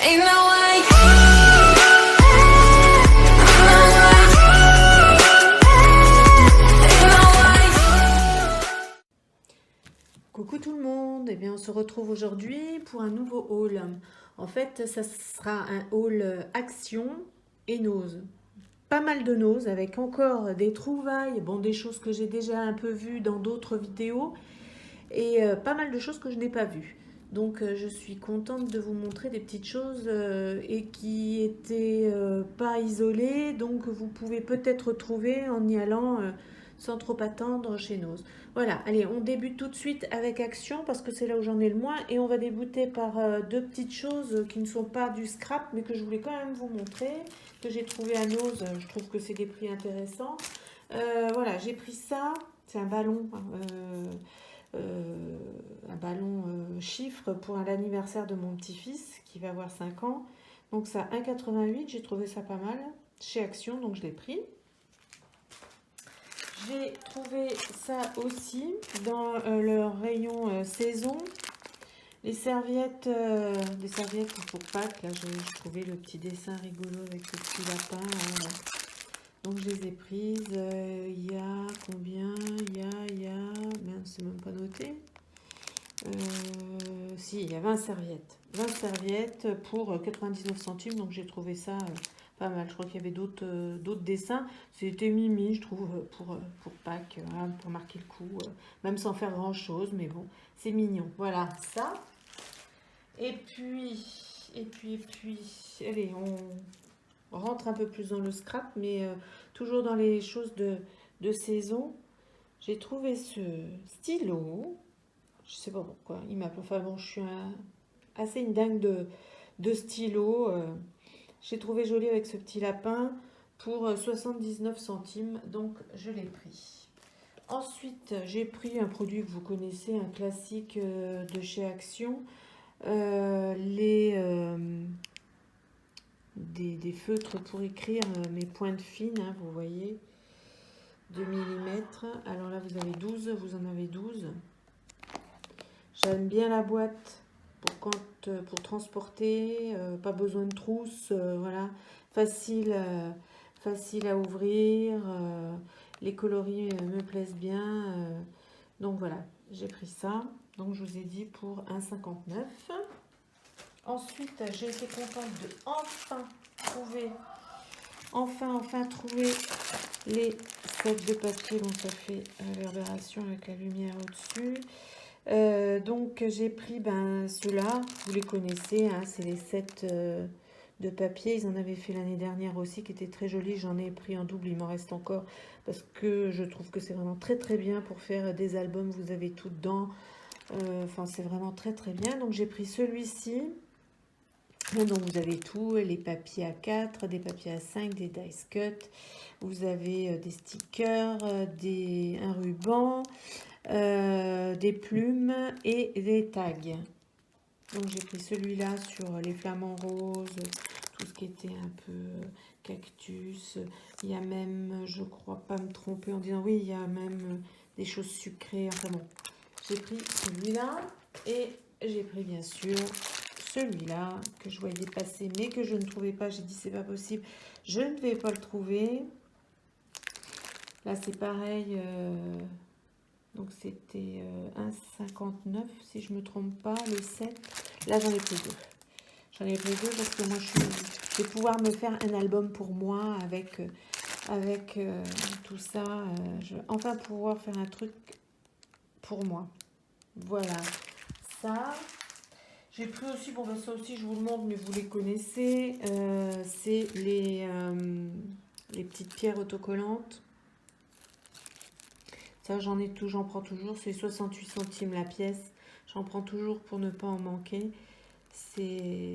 Ain't no way. Coucou tout le monde, eh bien on se retrouve aujourd'hui pour un nouveau haul. En fait, ça sera un haul action et nose. Pas mal de nose avec encore des trouvailles, bon des choses que j'ai déjà un peu vues dans d'autres vidéos et pas mal de choses que je n'ai pas vues. Donc je suis contente de vous montrer des petites choses et qui étaient pas isolées, donc vous pouvez peut-être trouver en y allant sans trop attendre chez Nose. Voilà, allez, on débute tout de suite avec Action parce que c'est là où j'en ai le moins et on va débuter par deux petites choses qui ne sont pas du scrap mais que je voulais quand même vous montrer, que j'ai trouvé à Nose. Je trouve que c'est des prix intéressants. Voilà, j'ai pris ça, c'est un ballon. Chiffre pour l'anniversaire de mon petit-fils qui va avoir 5 ans. Donc ça 1,88, j'ai trouvé ça pas mal chez Action, donc je l'ai pris. J'ai trouvé ça aussi dans le rayon saison. Les serviettes pour Pâques, là j'ai trouvé le petit dessin rigolo avec ce petit lapin. Donc je les ai prises. Il y a combien? Il y a... Merde, c'est même pas noté. Si, il y a 20 serviettes. 20 serviettes pour 99 centimes. Donc j'ai trouvé ça pas mal. Je crois qu'il y avait d'autres dessins. C'était mimi, je trouve, pour Pâques, hein, pour marquer le coup. Même sans faire grand chose, mais bon, c'est mignon. Voilà, ça. Et puis, allez, on rentre un peu plus dans le scrap, mais toujours dans les choses de saison. J'ai trouvé ce stylo. Je sais pas pourquoi. Il m'a... Enfin bon, je suis assez une dingue de stylo. J'ai trouvé joli avec ce petit lapin pour 79 centimes. Donc, je l'ai pris. Ensuite, j'ai pris un produit que vous connaissez, un classique de chez Action. Des feutres pour écrire mes pointes fines, hein, vous voyez, 2 mm. Alors là, vous avez 12, vous en avez 12. J'aime bien la boîte pour transporter, pas besoin de trousse, voilà, facile à ouvrir, les coloris me plaisent bien, donc voilà, j'ai pris ça, donc je vous ai dit pour 1,59. Ensuite, j'ai été contente de enfin trouver les sets de papier. Bon, ça fait réverbération avec la lumière au-dessus. Donc, j'ai pris ceux-là. Vous les connaissez, hein, c'est les sets de papier. Ils en avaient fait l'année dernière aussi, qui étaient très jolis. J'en ai pris en double, il m'en reste encore. Parce que je trouve que c'est vraiment très très bien pour faire des albums. Vous avez tout dedans. Enfin, c'est vraiment très très bien. Donc, j'ai pris celui-ci. Donc vous avez tout, les papiers A4, des papiers A5, des dice cut, vous avez des stickers, un ruban, des plumes et des tags. Donc j'ai pris celui-là sur les flamants roses, tout ce qui était un peu cactus. Il y a même, je crois pas me tromper en disant oui, il y a même des choses sucrées. Enfin bon, j'ai pris celui-là et j'ai pris bien sûr celui-là que je voyais passer mais que je ne trouvais pas. J'ai dit c'est pas possible, je ne vais pas le trouver. Là c'est pareil, donc c'était 1,59 si je me trompe pas, le 7. Là j'en ai pris deux. J'en ai pris deux parce que moi je vais pouvoir me faire un album pour moi avec tout ça. Je vais enfin pouvoir faire un truc pour moi. Voilà ça. J'ai pris aussi, bon ça aussi je vous le montre, mais vous les connaissez, c'est les petites pierres autocollantes. Ça j'en prends toujours, c'est 68 centimes la pièce. J'en prends toujours pour ne pas en manquer.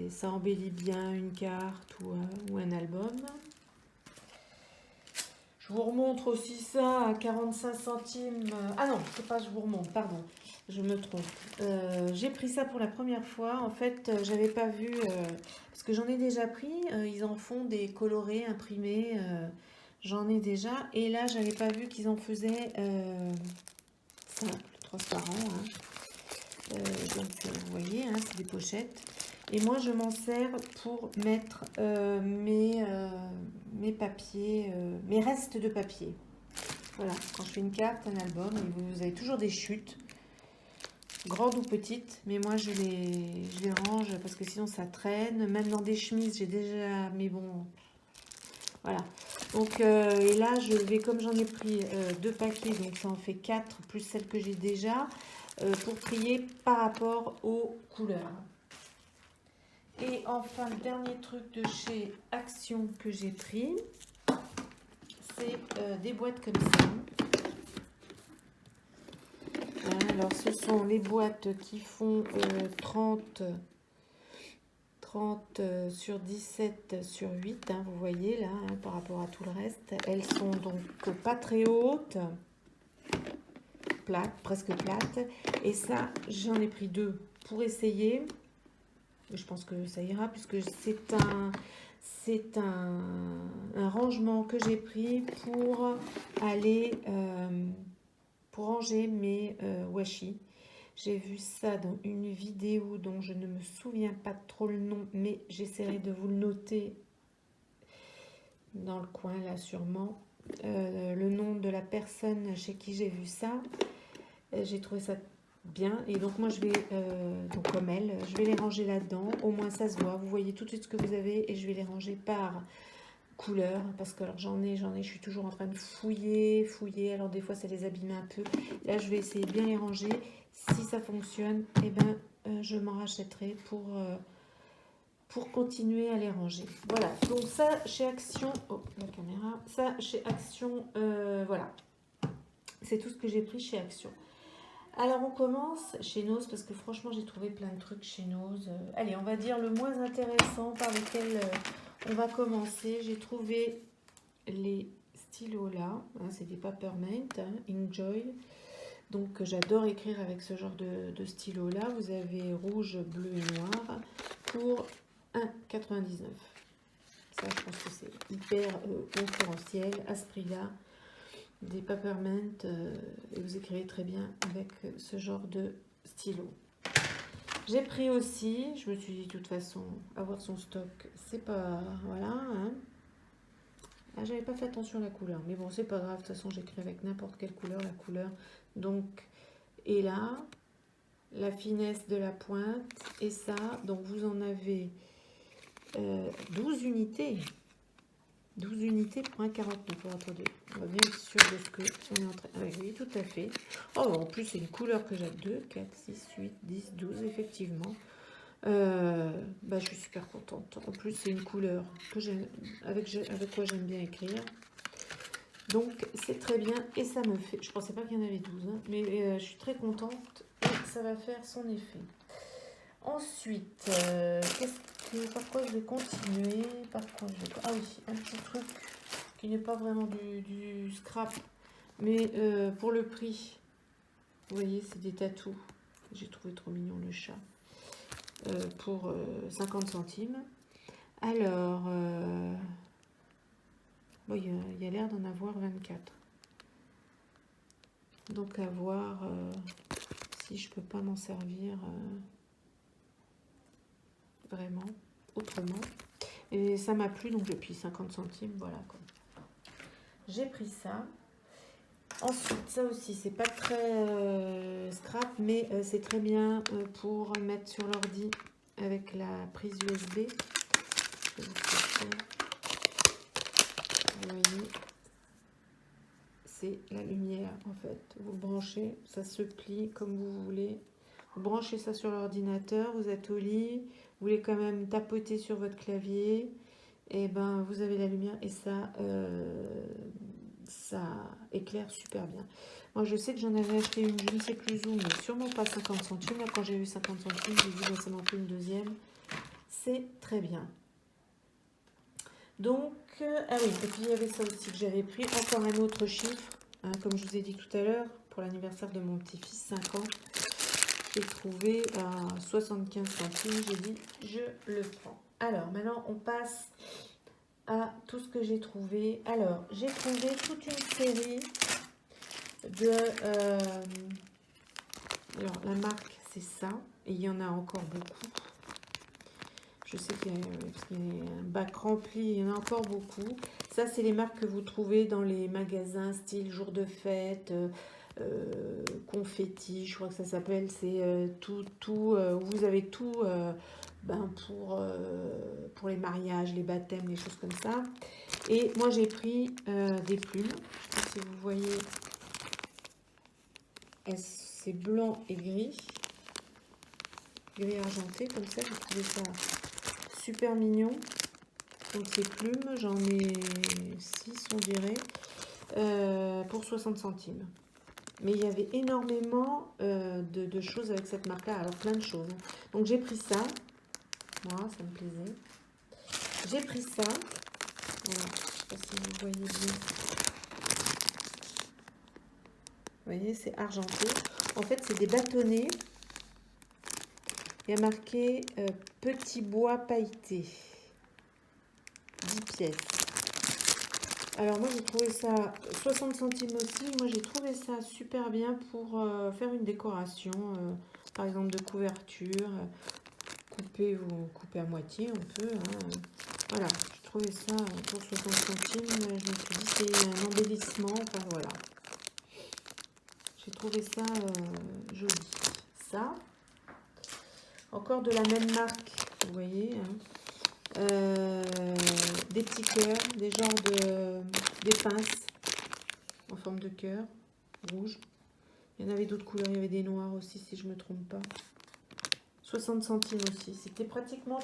Ça embellit bien une carte ou un album. Je vous remontre aussi ça à 45 centimes. Ah non, c'est pas je vous remonte, pardon. Je me trompe. J'ai pris ça pour la première fois. En fait, j'avais pas vu, parce que j'en ai déjà pris. Ils en font des colorés imprimés. J'en ai déjà. Et là, j'avais pas vu qu'ils en faisaient simple, transparent. Hein. Donc, vous voyez, hein, c'est des pochettes. Et moi, je m'en sers pour mettre mes papiers, mes restes de papier. Voilà, quand je fais une carte, un album, et vous avez toujours des chutes, grandes ou petites, mais moi je les range parce que sinon ça traîne. Même dans des chemises, j'ai déjà, mais bon, voilà. Donc, et là, je vais, comme j'en ai pris 2 paquets, donc ça en fait 4, plus celles que j'ai déjà, pour trier par rapport aux couleurs. Et enfin, le dernier truc de chez Action que j'ai pris, c'est des boîtes comme ça. Alors, ce sont les boîtes qui font 30 sur 17 sur 8, hein, vous voyez là, hein, par rapport à tout le reste. Elles sont donc pas très hautes, plates, presque plates. Et ça, j'en ai pris 2 pour essayer. Je pense que ça ira puisque c'est un rangement que j'ai pris pour aller pour ranger mes washi. J'ai vu ça dans une vidéo dont je ne me souviens pas trop le nom, mais j'essaierai de vous le noter dans le coin là sûrement. Le nom de la personne chez qui j'ai vu ça. J'ai trouvé ça bien et donc moi je vais, donc comme elle, je vais les ranger là-dedans. Au moins ça se voit, vous voyez tout de suite ce que vous avez et je vais les ranger par couleur parce que alors j'en ai, je suis toujours en train de fouiller, alors des fois ça les abîme un peu. Là je vais essayer de bien les ranger. Si ça fonctionne, et ben je m'en rachèterai pour continuer à les ranger. Voilà, donc ça chez Action, oh la caméra, ça chez Action, voilà, c'est tout ce que j'ai pris chez Action. Alors on commence chez Nose parce que franchement j'ai trouvé plein de trucs chez Nose. Allez, on va dire le moins intéressant par lequel on va commencer. J'ai trouvé les stylos là, hein, c'est des Papermint, hein, Enjoy. Donc j'adore écrire avec ce genre de stylo là. Vous avez rouge, bleu et noir pour 1,99. Ça je pense que c'est hyper concurrentiel à ce prix là. Des Papermint et vous écrivez très bien avec ce genre de stylo. J'ai pris aussi, je me suis dit de toute façon avoir son stock c'est pas, voilà, hein. Ah, j'avais pas fait attention à la couleur mais bon c'est pas grave, de toute façon j'écris avec n'importe quelle couleur, la couleur donc, et là la finesse de la pointe et ça, donc vous en avez 12 unités. 12 unités pour 1,49 pour entre deux. On va bien être sûr de ce que on est en train. Ah oui, tout à fait. Oh, en plus, c'est une couleur que j'ai. 2, 4, 6, 8, 10, 12, effectivement. Bah, je suis super contente. En plus, c'est une couleur que j'aime, avec quoi j'aime bien écrire. Donc, c'est très bien. Et ça me fait. Je pensais pas qu'il y en avait 12, hein, mais je suis très contente. Et ça va faire son effet. Ensuite, par quoi je vais continuer? Ah oui, un petit truc qui n'est pas vraiment du scrap, mais pour le prix, vous voyez, c'est des tatous. J'ai trouvé trop mignon le chat. Pour 50 centimes. Alors, bon, il y a l'air d'en avoir 24. Donc à voir si je peux pas m'en servir vraiment autrement. Et ça m'a plu, donc depuis 50 centimes, voilà quoi. J'ai pris ça. Ensuite, ça aussi, c'est pas très scrap, mais c'est très bien pour mettre sur l'ordi avec la prise USB. Vous voyez, c'est la lumière en fait. Vous le branchez, ça se plie comme vous voulez. Vous branchez ça sur l'ordinateur, vous êtes au lit, vous voulez quand même tapoter sur votre clavier, et ben vous avez la lumière et ça éclaire super bien. Moi je sais que j'en avais acheté une, je ne sais plus où, mais sûrement pas 50 centimes. Là, quand j'ai eu 50 centimes, j'ai dit bah, ça m'en fait une deuxième. C'est très bien. Donc, ah oui, et puis il y avait ça aussi que j'avais pris, encore un autre chiffre, hein, comme je vous ai dit tout à l'heure, pour l'anniversaire de mon petit-fils, 5 ans. J'ai trouvé à 75 centimes, j'ai dit je le prends. Alors maintenant on passe à tout ce que j'ai trouvé. Alors j'ai trouvé toute une série de... alors la marque c'est ça, et il y en a encore beaucoup. Je sais qu'il y a un bac rempli, il y en a encore beaucoup. Ça, c'est les marques que vous trouvez dans les magasins style jour de fête, confetti, je crois que ça s'appelle. C'est vous avez tout ben pour les mariages, les baptêmes, les choses comme ça. Et moi, j'ai pris des plumes. Je sais pas si vous voyez, c'est blanc et gris. Gris argenté, comme ça, j'ai trouvé ça super mignon. Donc ces plumes, j'en ai 6 on dirait, pour 60 centimes. Mais il y avait énormément de choses avec cette marque-là, alors plein de choses. Donc j'ai pris ça, moi ça me plaisait. J'ai pris ça, voilà, je ne sais pas si vous voyez bien. Vous voyez, c'est argenté. En fait, c'est des bâtonnets. Il y a marqué petit bois pailleté. 10 pièces. Alors moi j'ai trouvé ça 60 centimes aussi. Moi j'ai trouvé ça super bien pour faire une décoration, par exemple de couverture. Vous coupez à moitié, on peut. Hein. Voilà, j'ai trouvé ça pour 60 centimes. Je me suis dit c'est un embellissement. Enfin voilà. J'ai trouvé ça joli. Ça, encore de la même marque, vous voyez. Hein. Des petits cœurs, des genres des pinces en forme de cœur, rouge. Il y en avait d'autres couleurs, il y avait des noirs aussi si je ne me trompe pas. 60 centimes aussi. C'était pratiquement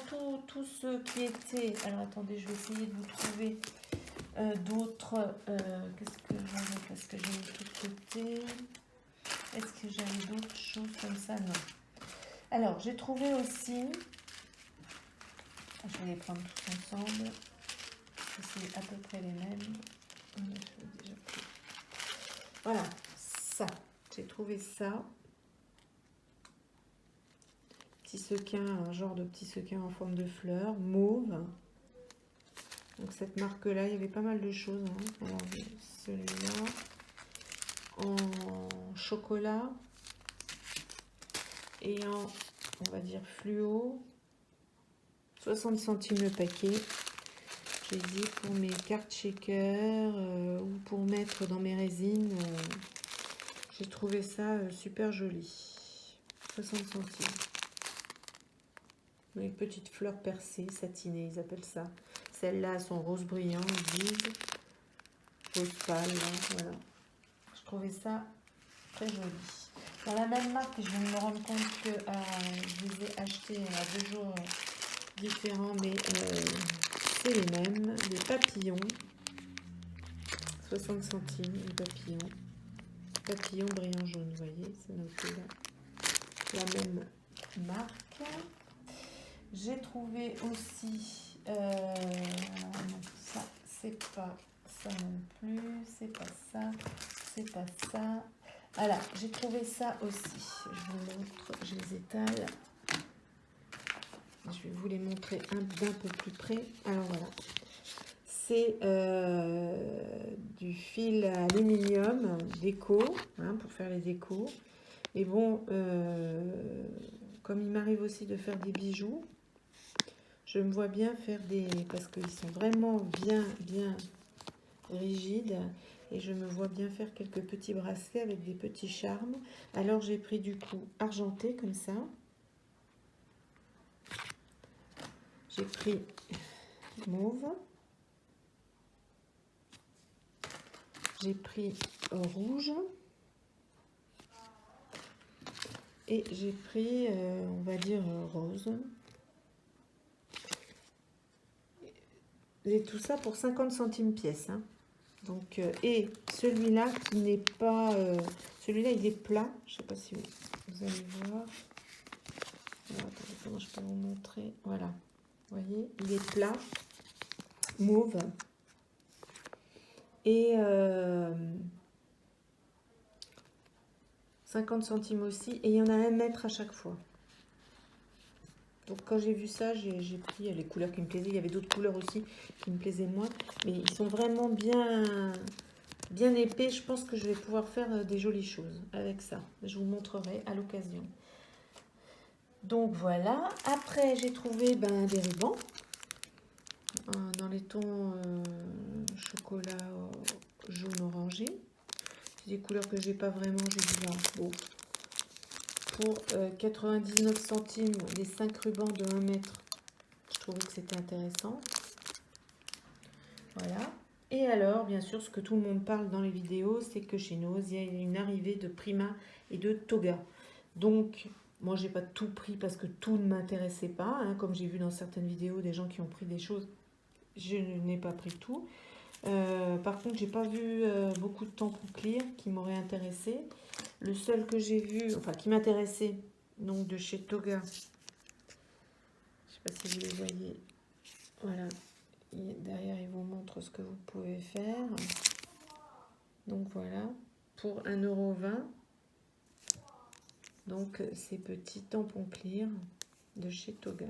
tout ce qui était. Alors attendez, je vais essayer de vous trouver d'autres. Qu'est-ce que j'ai mis de tout côté? Est-ce que j'avais d'autres choses comme ça? Non. Alors j'ai trouvé aussi. Je vais les prendre tous ensemble. C'est à peu près les mêmes. Voilà, ça. J'ai trouvé ça. Petit sequin, un genre de petit sequin en forme de fleur, mauve. Donc cette marque-là, il y avait pas mal de choses. Hein. Alors celui-là, en chocolat et en, on va dire, fluo. 60 centimes le paquet. J'ai dit pour mes cartes shaker ou pour mettre dans mes résines. J'ai trouvé ça super joli. 60 centimes. Une petite fleur percée, satinée, ils appellent ça. Celles-là sont rose brillant, ils disent. Rose pâle, là, voilà. Je trouvais ça très joli. Dans la même marque, je viens de me rendre compte que je les ai achetés à 2 jours différents, mais c'est les mêmes. Des papillons. 60 centimes, les papillons. Papillons brillant jaune, vous voyez, c'est noté là. La même marque. J'ai trouvé aussi, non, ça c'est pas ça non plus, c'est pas ça, c'est pas ça. Voilà, j'ai trouvé ça aussi. Je vous montre, je les étale. Je vais vous les montrer d'un peu plus près. Alors voilà, c'est du fil aluminium déco, hein, pour faire les décos. Et bon, comme il m'arrive aussi de faire des bijoux, je me vois bien faire parce qu'ils sont vraiment bien rigides. Et je me vois bien faire quelques petits bracelets avec des petits charmes. Alors j'ai pris du coup argenté comme ça. J'ai pris mauve. J'ai pris rouge. Et j'ai pris, on va dire, rose. Et tout ça pour 50 centimes pièce. Hein. Donc, et celui-là qui n'est pas... celui-là, il est plat. Je ne sais pas si vous allez voir. Alors, attendez, comment je peux vous montrer? Voilà. Vous voyez, il est plat. Mauve. Et 50 centimes aussi. Et il y en a 1 mètre à chaque fois. Donc quand j'ai vu ça, j'ai pris les couleurs qui me plaisaient. Il y avait d'autres couleurs aussi qui me plaisaient moins. Mais ils sont vraiment bien épais. Je pense que je vais pouvoir faire des jolies choses avec ça. Je vous montrerai à l'occasion. Donc voilà. Après, j'ai trouvé des rubans dans les tons chocolat jaune orangé. C'est des couleurs que j'ai pas vraiment. J'ai dit bon. Pour 99 centimes, les 5 rubans de 1 mètre. Je trouvais que c'était intéressant. Voilà. Et alors, bien sûr, ce que tout le monde parle dans les vidéos, c'est que chez Noz, il y a une arrivée de Prima et de Toga. Donc, moi, j'ai pas tout pris parce que tout ne m'intéressait pas. Hein, comme j'ai vu dans certaines vidéos, des gens qui ont pris des choses, je n'ai pas pris tout. Par contre, j'ai pas vu beaucoup de tampons clear qui m'auraient intéressé. Le seul que j'ai vu, enfin qui m'intéressait, donc de chez Toga, je sais pas si vous les voyez, voilà, derrière il vous montre ce que vous pouvez faire. Donc voilà, pour 1,20 €, donc ces petits tampons clear de chez Toga.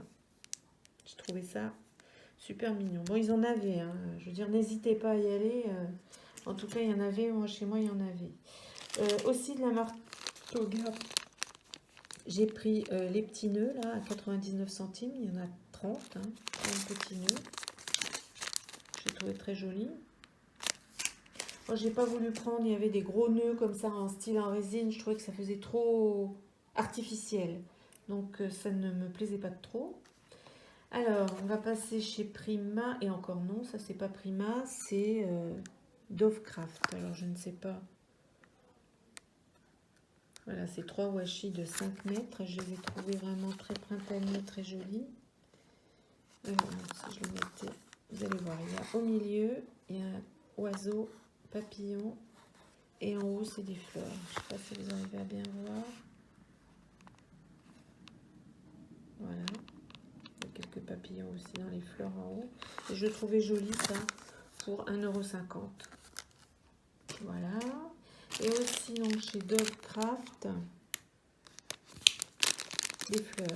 Je trouvais ça super mignon. Bon, ils en avaient, hein. Je veux dire, n'hésitez pas à y aller. En tout cas, il y en avait, moi, chez moi, il y en avait. Aussi de la marque Toga, j'ai pris les petits nœuds, là, à 99 centimes. Il y en a 30, hein, 30 petits nœuds. J'ai trouvé très joli. Moi, j'ai pas voulu prendre, il y avait des gros nœuds comme ça, en style en résine. Je trouvais que ça faisait trop artificiel. Donc, ça ne me plaisait pas trop. Alors, on va passer chez Prima. Et encore non, ça, c'est pas Prima, c'est Dovecraft. Alors, je ne sais pas. Voilà, c'est 3 washi de 5 mètres. Je les ai trouvés vraiment très printaniers, très jolis. Alors, si je le mettais, vous allez voir, il y a au milieu, il y a un oiseau, papillon, et en haut, c'est des fleurs. Je ne sais pas si vous arrivez à bien voir. Voilà. Il y a quelques papillons aussi dans les fleurs en haut. Et je le trouvais joli, ça, pour 1,50 €. Voilà. Et aussi, donc, chez Dovecraft, des fleurs.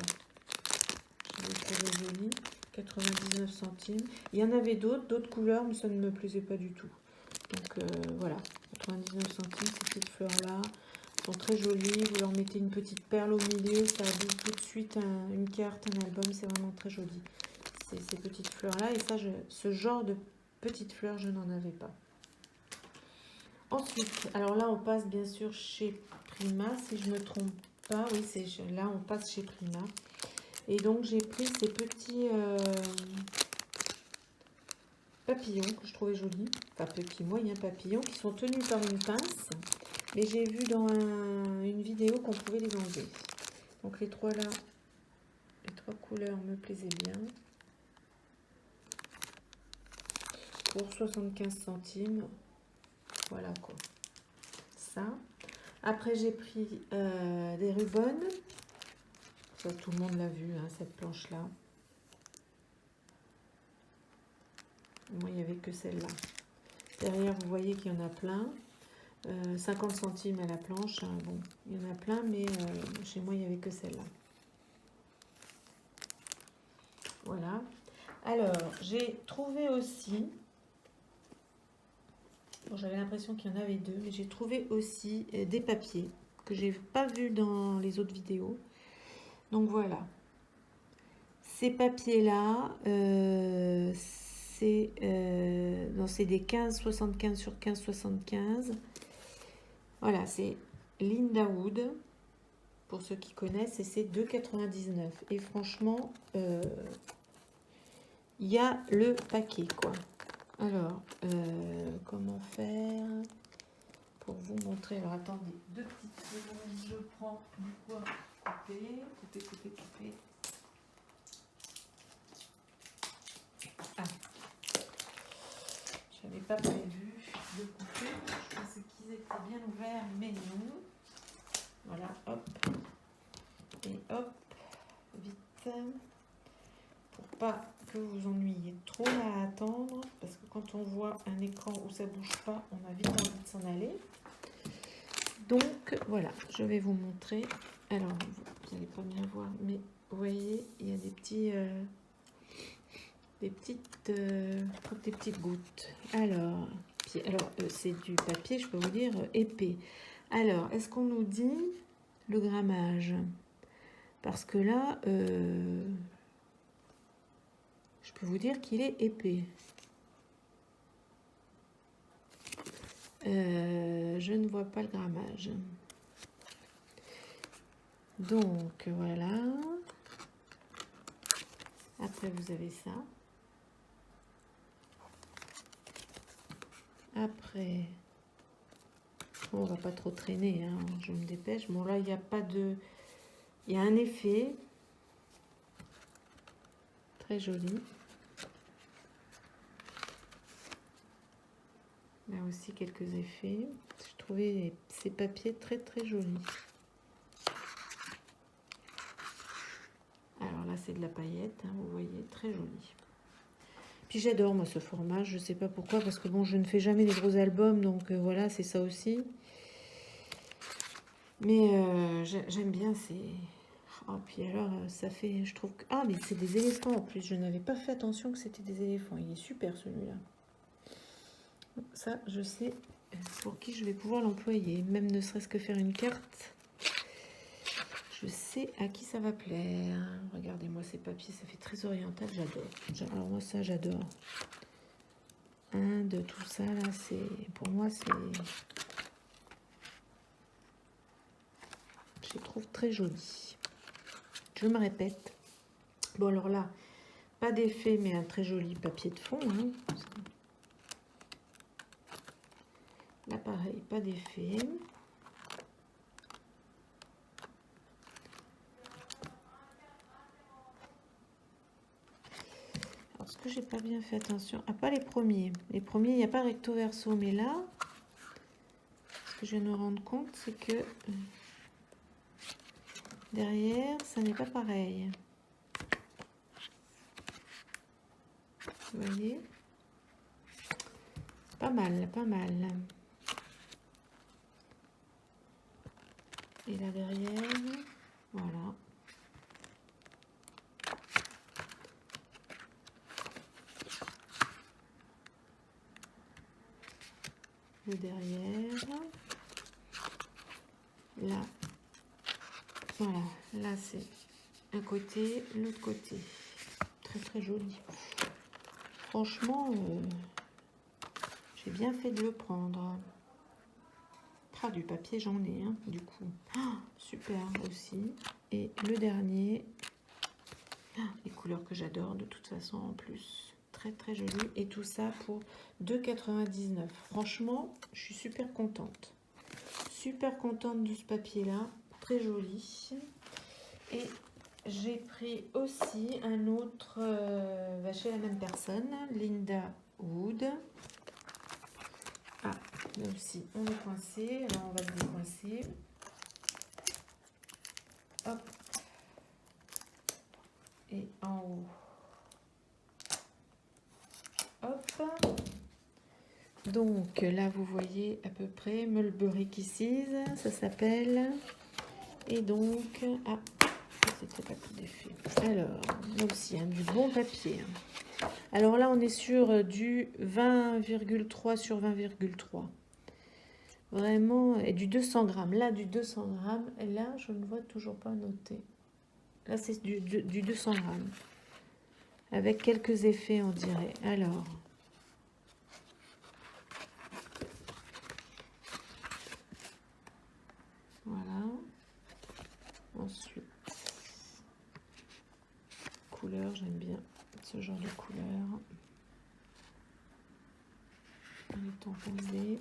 Je les trouvais jolies. 99 centimes. Il y en avait d'autres couleurs, mais ça ne me plaisait pas du tout. Donc voilà, 99 centimes, ces petites fleurs-là sont très jolies. Vous leur mettez une petite perle au milieu, ça habille tout de suite une carte, un album, c'est vraiment très joli. Ces petites fleurs-là, et ça, ce genre de petites fleurs, je n'en avais pas. Ensuite, alors là, on passe bien sûr chez Prima, si je ne me trompe pas. Oui, là, on passe chez Prima. Et donc, j'ai pris ces petits papillons que je trouvais jolis. Enfin, petits moyens papillons qui sont tenus par une pince. Mais j'ai vu dans une vidéo qu'on pouvait les enlever. Donc, les trois là, les 3 couleurs me plaisaient bien. Pour 75 centimes. Voilà quoi. Ça. Après, j'ai pris des rubans. Ça, tout le monde l'a vu, hein, cette planche-là. Moi, il n'y avait que celle-là. Derrière, vous voyez qu'il y en a plein. 50 centimes à la planche. Hein. Bon, il y en a plein, mais chez moi, il n'y avait que celle-là. Voilà. Alors, j'ai trouvé aussi... Bon, j'avais l'impression qu'il y en avait 2, mais j'ai trouvé aussi des papiers que j'ai pas vu dans les autres vidéos. Donc, voilà. Ces papiers-là, c'est des 15,75 sur 15,75. Voilà, c'est Linda Wood, pour ceux qui connaissent, et c'est 2,99. Et franchement, il y a le paquet, quoi. Alors, comment faire pour vous montrer? Alors, attendez, 2 petites secondes, je prends du poids coupé, couper. Ah, j'avais pas prévu de couper, je pensais qu'ils étaient bien ouverts, mais non. Voilà, hop, et hop, vite, pour pas que vous ennuyiez trop à attendre, parce que quand on voit un écran où ça bouge pas, on a vite envie de s'en aller. Donc voilà, je vais vous montrer. Alors, vous n'allez pas bien voir, mais vous voyez, il y a des petits, des petites gouttes. Alors c'est du papier, je peux vous dire, épais. Alors, est-ce qu'on nous dit le grammage? Parce que là, je peux vous dire qu'il est épais. Je ne vois pas le grammage. Donc voilà. Après vous avez ça. Après, on va pas trop traîner, hein, je me dépêche. Bon là il n'y a pas de, il y a un effet très joli. Là aussi quelques effets. Je trouvais ces papiers très très jolis. Alors là c'est de la paillette, hein, vous voyez, très joli. Puis j'adore moi ce format, je sais pas pourquoi, parce que bon je ne fais jamais des gros albums, donc voilà, c'est ça aussi. Mais j'aime bien ces... Oh, puis alors ça fait, je trouve que... Ah mais c'est des éléphants en plus, je n'avais pas fait attention que c'était des éléphants, il est super celui-là. Ça je sais pour qui je vais pouvoir l'employer, même ne serait-ce que faire une carte. Je sais à qui ça va plaire. Regardez-moi ces papiers, ça fait très oriental, j'adore. Alors moi ça j'adore. De tout ça là, c'est pour moi c'est, je les trouve très jolis. Je me répète. Bon alors là, pas d'effet mais un très joli papier de fond. Hein. Là pareil, pas d'effet. Alors ce que j'ai pas bien fait attention, ah pas les premiers. Les premiers il n'y a pas recto verso, mais là, ce que je viens de me rendre compte, c'est que derrière, ça n'est pas pareil. Vous voyez? Pas mal, pas mal. Et là derrière, voilà. Le derrière. Là. Voilà. Là c'est un côté, l'autre côté. Très très joli. Franchement, j'ai bien fait de le prendre. Ah, du papier j'en ai, hein, du coup. Oh, super aussi. Et le dernier, les couleurs que j'adore de toute façon en plus. Très très joli. Et tout ça pour 2,99 €. Franchement, je suis super contente. Super contente de ce papier-là. Très joli. Et j'ai pris aussi un autre chez la même personne, Linda Wood. Ah, là aussi, on est coincé. Alors, on va le décoincer. Hop. Et en haut. Hop. Donc, là, vous voyez à peu près Mulberry Kisses, ça s'appelle. Et donc, ah, c'était pas tout d'effet. Alors, là aussi, hein, du bon papier. Alors là, on est sur du 20,3 sur 20,3. Vraiment, et du 200 grammes. Là, du 200 grammes. Et là, je ne vois toujours pas noté. Là, c'est du 200 grammes. Avec quelques effets, on dirait. Alors. Voilà. Ensuite. Couleur, j'aime bien ce genre de couleur. On est en rosé.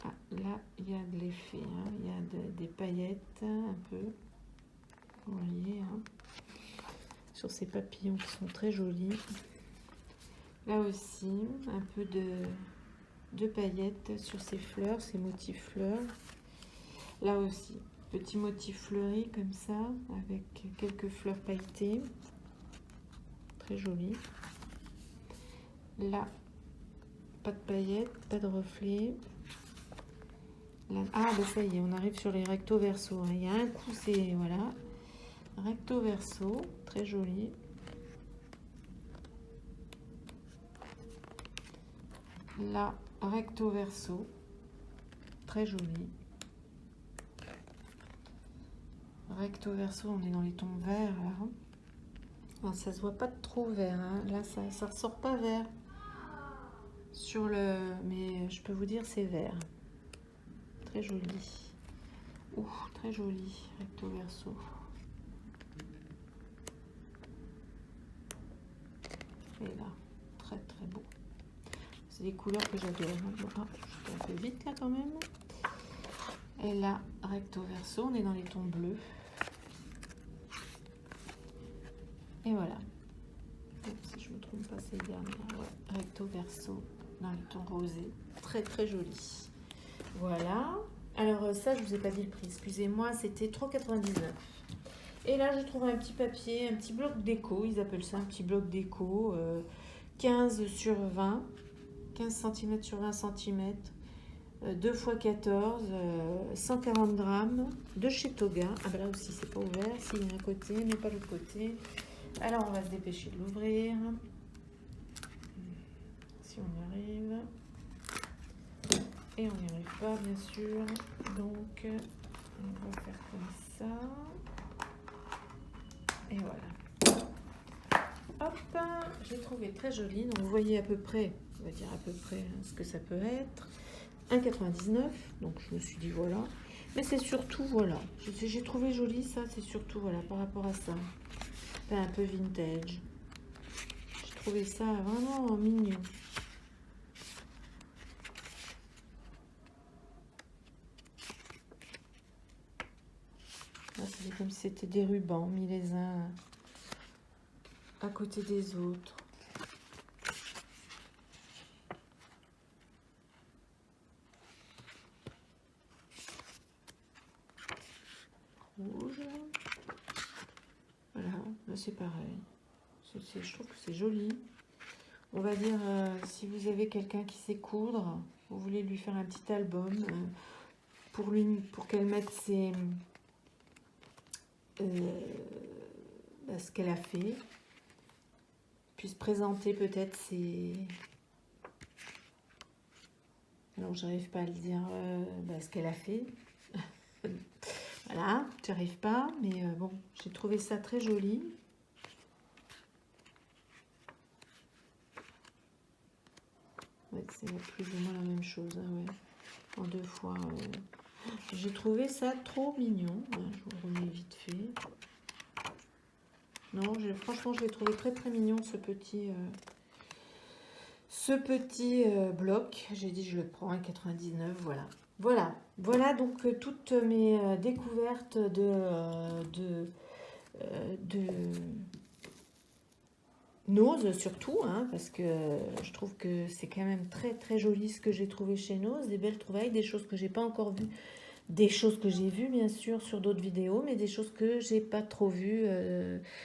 Ah, là, il y a de l'effet, hein. Il y a des paillettes un peu. Vous voyez, hein, sur ces papillons qui sont très jolis. Là aussi, un peu de paillettes sur ces fleurs, ces motifs fleurs. Là aussi, petit motif fleuri comme ça, avec quelques fleurs pailletées. Très joli. Là, pas de paillettes, pas de reflets. Là, ah, ben ça y est, on arrive sur les recto verso. Hein. Il y a un coup, c'est, voilà, recto verso, très joli. Là, recto verso, très joli. Recto verso, on est dans les tons verts là. Alors, ça se voit pas trop vert, hein. Là ça ressort pas vert sur le, mais je peux vous dire c'est vert. Très joli. Ouh, très joli, recto verso. Et là, très très beau. C'est des couleurs que j'adore. Ah, je suis un peu vite là quand même. Et là, recto verso, on est dans les tons bleus. Et voilà. Si je me trompe pas, c'est dernier. Ouais, recto verso dans les tons rosés. Très très joli. Voilà. Alors ça, je vous ai pas dit le prix. Excusez-moi, c'était 3,99 €. Et là, je trouve un petit papier, un petit bloc déco. Ils appellent ça un petit bloc déco. 15 sur 20. 15 cm sur 20 cm. 2 x 14, 140 grammes de chez Toga. Ah ben là aussi c'est pas ouvert, s'il y a un côté mais pas l'autre côté. Alors on va se dépêcher de l'ouvrir. Si on y arrive. Et on n'y arrive pas bien sûr. Donc on va faire comme ça. Et voilà. Hop, j'ai trouvé très joli. Donc vous voyez à peu près, on va dire à peu près ce que ça peut être. 1,99 €, donc je me suis dit voilà, mais c'est surtout voilà, j'ai trouvé joli ça, c'est surtout voilà par rapport à ça, un peu vintage, j'ai trouvé ça vraiment mignon. C'est comme si c'était des rubans mis les uns à côté des autres. Rouge. Voilà, c'est pareil. Je trouve que c'est joli. On va dire, si vous avez quelqu'un qui sait coudre, vous voulez lui faire un petit album pour qu'elle mette ses, ce qu'elle a fait, puisse présenter peut-être ses... Alors, j'arrive pas à le dire, ce qu'elle a fait. Voilà, j'arrive pas, mais bon, j'ai trouvé ça très joli. Ouais, c'est plus ou moins la même chose, hein, ouais. En 2 fois. J'ai trouvé ça trop mignon. Je vous remets vite fait. Non, franchement, je l'ai trouvé très très mignon, ce petit bloc. J'ai dit, je le prends à 99, voilà. Voilà donc toutes mes découvertes de Nose surtout, hein, parce que je trouve que c'est quand même très très joli ce que j'ai trouvé chez Nose, des belles trouvailles, des choses que j'ai pas encore vues, des choses que j'ai vues bien sûr sur d'autres vidéos, mais des choses que j'ai pas trop vues,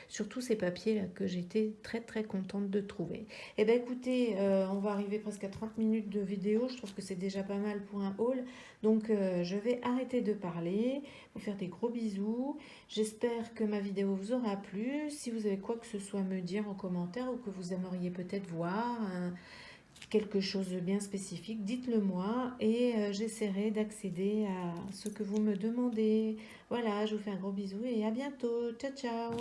surtout ces papiers là que j'étais très très contente de trouver. Et ben écoutez, on va arriver presque à 30 minutes de vidéo, je trouve que c'est déjà pas mal pour un haul, donc je vais arrêter de parler, vous faire des gros bisous, j'espère que ma vidéo vous aura plu. Si vous avez quoi que ce soit à me dire en commentaire ou que vous aimeriez peut-être voir, quelque chose de bien spécifique, dites-le moi et j'essaierai d'accéder à ce que vous me demandez. Voilà, je vous fais un gros bisou et à bientôt. Ciao, ciao!